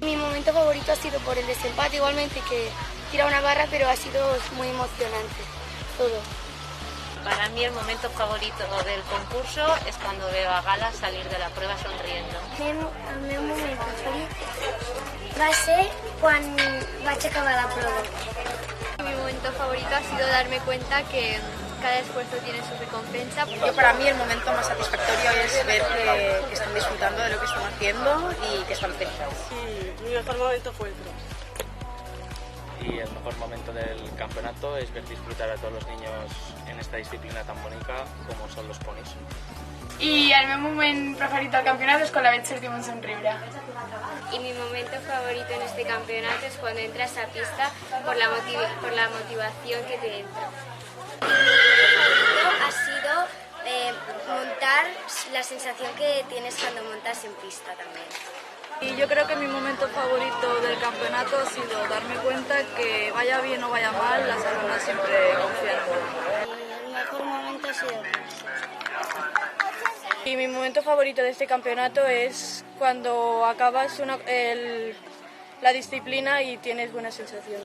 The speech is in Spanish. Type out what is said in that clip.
Mi momento favorito ha sido por el desempate igualmente, que tira una barra, pero ha sido muy emocionante todo. Para mí el momento favorito del concurso es cuando veo a Gala salir de la prueba sonriendo. El meu moment preferit va ser quan vaig acabar la prova. Mi momento favorito ha sido darme cuenta que cada esfuerzo tiene su recompensa. Para mí el momento más satisfactorio es ver que están disfrutando de lo que están haciendo y que están felices. Sí, mi mejor momento fue el cross. Y el mejor momento del campeonato es ver disfrutar a todos los niños en esta disciplina tan bonita como son los ponis. I el meu moment preferit del campionat és quan la veig sortir amb un somriure. Y mi momento favorito en este campeonato es cuando entras a pista por la motivación que te entra. Ha sido montar la sensación que tienes cuando montas en pista también. Y yo creo que mi momento favorito del campeonato ha sido darme cuenta que vaya bien o vaya mal, las alumnas siempre confían en mí. El mejor momento ha sido Y mi momento favorito de este campeonato es cuando acabas la disciplina y tienes buena sensación.